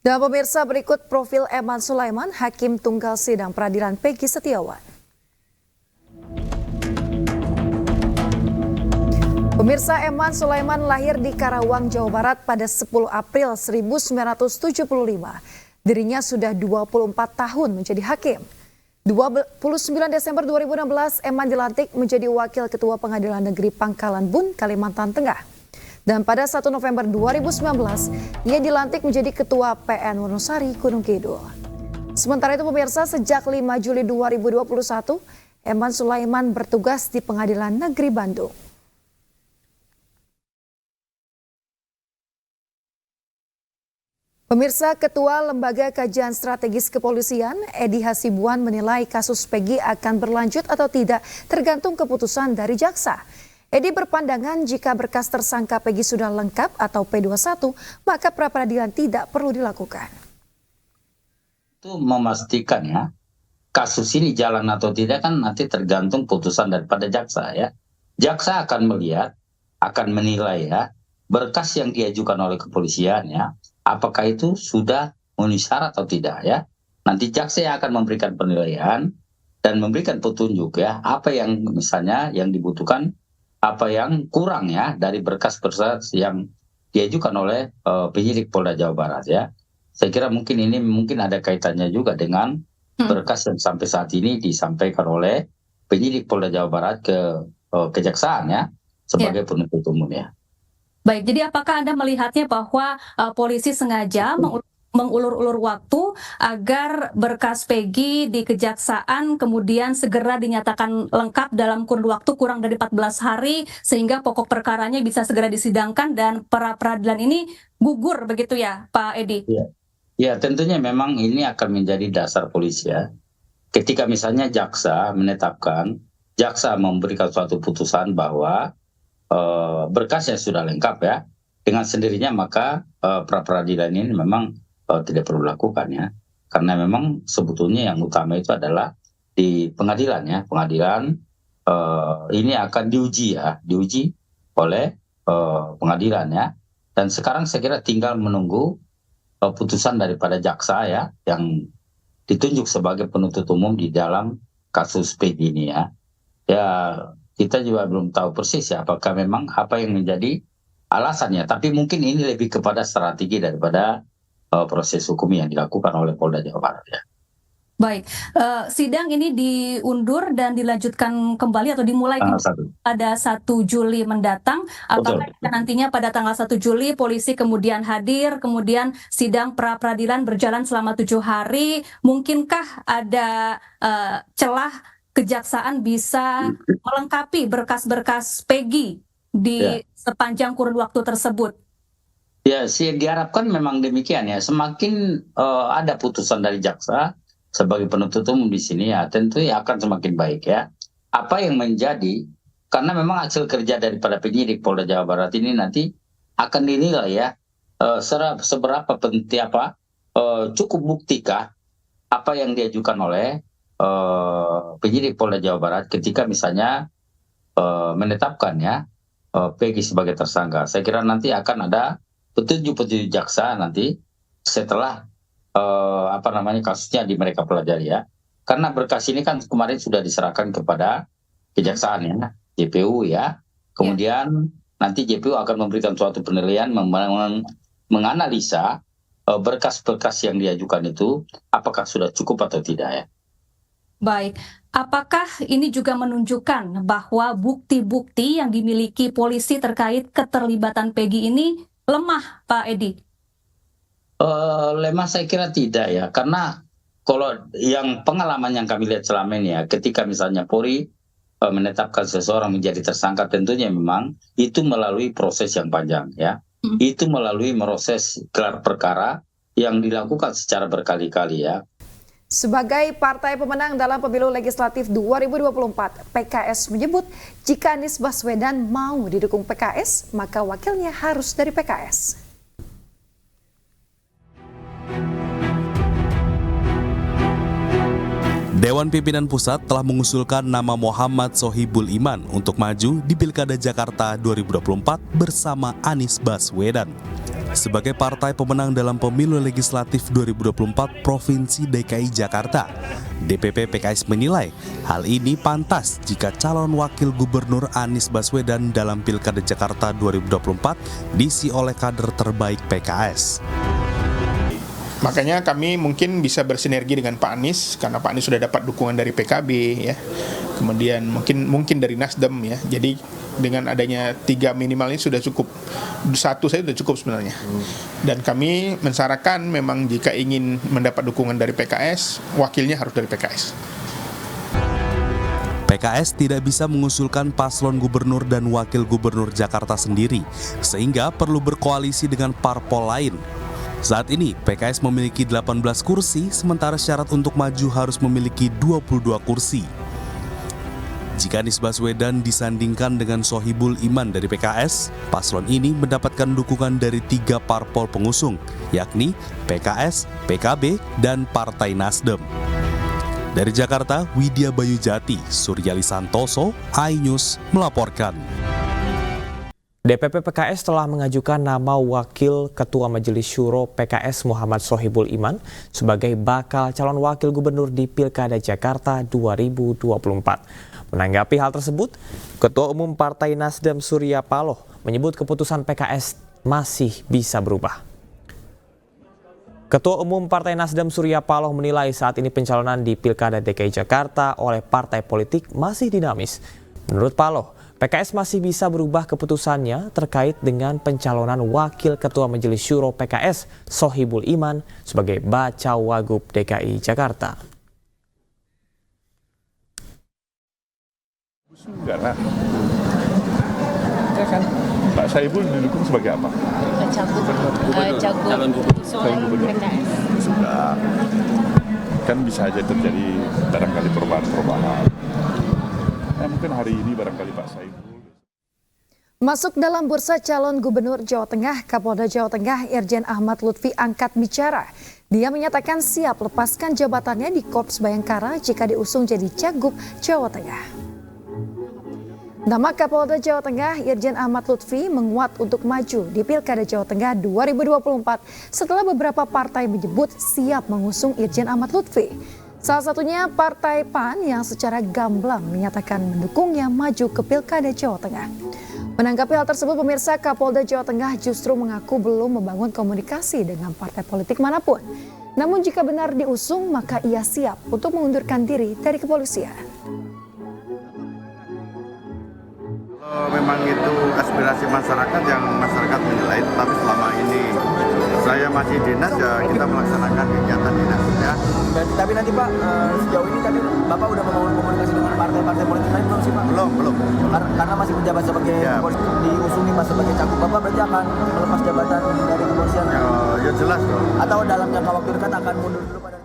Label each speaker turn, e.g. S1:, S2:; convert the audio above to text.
S1: Dan pemirsa, berikut profil Eman Sulaiman, Hakim Tunggal Sidang Peradilan Peggy Setiawan. Pemirsa, Eman Sulaiman lahir di Karawang, Jawa Barat pada 10 April 1975. Dirinya sudah 24 tahun menjadi hakim. 29 Desember 2016, Eman dilantik menjadi Wakil Ketua Pengadilan Negeri Pangkalan Bun, Kalimantan Tengah. Dan pada 1 November 2019, ia dilantik menjadi Ketua PN Wonosari, Gunung Kidul. Sementara itu pemirsa, sejak 5 Juli 2021, Eman Sulaiman bertugas di Pengadilan Negeri Bandung. Pemirsa, Ketua Lembaga Kajian Strategis Kepolisian, Edi Hasibuan, menilai kasus Peggy akan berlanjut atau tidak tergantung keputusan dari jaksa. Edi berpandangan jika berkas tersangka Peggy sudah lengkap atau P21, maka pra-peradilan tidak perlu dilakukan.
S2: Itu memastikan ya, kasus ini jalan atau tidak kan nanti tergantung putusan daripada jaksa ya. Jaksa akan melihat, akan menilai ya, berkas yang diajukan oleh kepolisian ya, apakah itu sudah memenuhi syarat atau tidak ya. Nanti jaksa yang akan memberikan penilaian dan memberikan petunjuk ya, apa yang misalnya yang dibutuhkan, apa yang kurang ya dari berkas-berkas yang diajukan oleh penyidik Polda Jawa Barat ya. Saya kira mungkin ini ada kaitannya juga dengan berkas yang sampai saat ini disampaikan oleh penyidik Polda Jawa Barat ke kejaksaan ya sebagai penuntut umum ya.
S3: Baik, jadi apakah Anda melihatnya bahwa polisi sengaja mengulur-ulur waktu agar berkas Peggy di kejaksaan kemudian segera dinyatakan lengkap dalam kurun waktu kurang dari 14 hari sehingga pokok perkaranya bisa segera disidangkan dan pra-peradilan ini gugur begitu ya Pak Edi?
S2: Ya, tentunya memang ini akan menjadi dasar polisi ya. Ketika misalnya jaksa menetapkan, jaksa memberikan suatu putusan bahwa berkasnya sudah lengkap ya, dengan sendirinya maka pra-peradilan ini memang tidak perlu lakukan ya, karena memang sebetulnya yang utama itu adalah di pengadilan ya. Pengadilan ini akan diuji oleh pengadilan ya, dan sekarang saya kira tinggal menunggu putusan daripada jaksa ya yang ditunjuk sebagai penuntut umum di dalam kasus Peggy ini ya. Ya, kita juga belum tahu persis ya apakah memang apa yang menjadi alasannya, tapi mungkin ini lebih kepada strategi daripada proses hukum yang dilakukan oleh Polda Jawa Barat ya.
S3: Baik, sidang ini diundur dan dilanjutkan kembali atau dimulai pada 1 Juli mendatang. Apakah nantinya pada tanggal 1 Juli polisi kemudian hadir, kemudian sidang pra-peradilan berjalan selama 7 hari, mungkinkah ada celah kejaksaan bisa melengkapi berkas-berkas Peggy di sepanjang kurun waktu tersebut?
S2: Ya, sih diharapkan memang demikian ya. Semakin ada putusan dari jaksa sebagai penuntut umum di sini ya, tentu ya akan semakin baik ya. Apa yang menjadi, karena memang hasil kerja daripada penyidik Polda Jawa Barat ini nanti akan dinilai ya, seberapa penting cukup buktikah apa yang diajukan oleh penyidik Polda Jawa Barat ketika misalnya menetapkan ya Peggy sebagai tersangka. Saya kira nanti akan ada petunjuk-petunjuk jaksa nanti setelah kasusnya mereka pelajari ya. Karena berkas ini kan kemarin sudah diserahkan kepada kejaksaan ya, JPU ya. Kemudian nanti JPU akan memberikan suatu penilaian menganalisa berkas-berkas yang diajukan itu apakah sudah cukup atau tidak ya.
S3: Baik, apakah ini juga menunjukkan bahwa bukti-bukti yang dimiliki polisi terkait keterlibatan Peggy ini lemah, Pak Edi?
S2: Lemah saya kira tidak ya, karena kalau yang pengalaman yang kami lihat selama ini ya, ketika misalnya Polri menetapkan seseorang menjadi tersangka, tentunya memang itu melalui proses yang panjang ya, itu melalui proses gelar perkara yang dilakukan secara berkali-kali ya.
S1: Sebagai partai pemenang dalam pemilu legislatif 2024, PKS menyebut jika Anies Baswedan mau didukung PKS, maka wakilnya harus dari PKS.
S4: Dewan Pimpinan Pusat telah mengusulkan nama Muhammad Sohibul Iman untuk maju di Pilkada Jakarta 2024 bersama Anies Baswedan. sebagai partai pemenang dalam pemilu legislatif 2024 Provinsi DKI Jakarta. DPP PKS menilai hal ini pantas jika calon wakil gubernur Anies Baswedan dalam Pilkada Jakarta 2024 diisi oleh kader terbaik PKS.
S5: Makanya kami mungkin bisa bersinergi dengan Pak Anies karena Pak Anies sudah dapat dukungan dari PKB ya. Kemudian mungkin dari Nasdem ya. Jadi dengan adanya 3 minimal ini sudah cukup. 1 saja sudah cukup sebenarnya. Dan kami mensyaratkan memang jika ingin mendapat dukungan dari PKS, wakilnya harus dari PKS.
S4: PKS tidak bisa mengusulkan paslon gubernur dan wakil gubernur Jakarta sendiri, sehingga perlu berkoalisi dengan parpol lain. Saat ini, PKS memiliki 18 kursi, sementara syarat untuk maju harus memiliki 22 kursi. Jika Anies Baswedan disandingkan dengan Sohibul Iman dari PKS, paslon ini mendapatkan dukungan dari 3 parpol pengusung, yakni PKS, PKB, dan Partai Nasdem. Dari Jakarta, Widya Bayujati, Suryali Santoso, iNews melaporkan.
S6: DPP PKS telah mengajukan nama Wakil Ketua Majelis Syuro PKS Muhammad Sohibul Iman sebagai bakal calon wakil gubernur di Pilkada Jakarta 2024. Menanggapi hal tersebut, Ketua Umum Partai Nasdem Surya Paloh menyebut keputusan PKS masih bisa berubah. Ketua Umum Partai Nasdem Surya Paloh menilai saat ini pencalonan di Pilkada DKI Jakarta oleh partai politik masih dinamis. Menurut Paloh, PKS masih bisa berubah keputusannya terkait dengan pencalonan Wakil Ketua Majelis Syuro PKS Sohibul Iman sebagai Bacawagub DKI Jakarta.
S7: Enggak lah. Ya kan, Pak Sohibul didukung sebagai apa? Calon gubernur PKS. Sudah. Kan bisa aja terjadi barangkali perubahan-perubahan. Mungkin hari ini barangkali Pak Sohibul.
S1: Masuk dalam bursa calon gubernur Jawa Tengah, Kapolda Jawa Tengah Irjen Ahmad Lutfi angkat bicara. Dia menyatakan siap lepaskan jabatannya di Korps Bayangkara jika diusung jadi Cagup Jawa Tengah. Nama Kapolda Jawa Tengah Irjen Ahmad Lutfi menguat untuk maju di Pilkada Jawa Tengah 2024 setelah beberapa partai menyebut siap mengusung Irjen Ahmad Lutfi. Salah satunya Partai PAN yang secara gamblang menyatakan mendukungnya maju ke Pilkada Jawa Tengah. Menanggapi hal tersebut, pemirsa, Kapolda Jawa Tengah justru mengaku belum membangun komunikasi dengan partai politik manapun. Namun jika benar diusung, maka ia siap untuk mengundurkan diri dari kepolisian.
S8: Memang itu aspirasi masyarakat yang masyarakat menilai, tapi selama ini saya masih dinas ya kita melaksanakan kegiatan dinas ya.
S9: Tapi nanti Pak, sejauh ini tadi Bapak udah membangun komunikasi dengan partai-partai politik lain belum sih Pak?
S8: Belum.
S9: Karena masih menjabat sebagai diusung nih Pak sebagai cagup, Bapak berarti akan melepas jabatan dari kepolisian?
S8: Ya jelas dong.
S9: Atau dalam jangka waktu dekat akan mundur dulu pada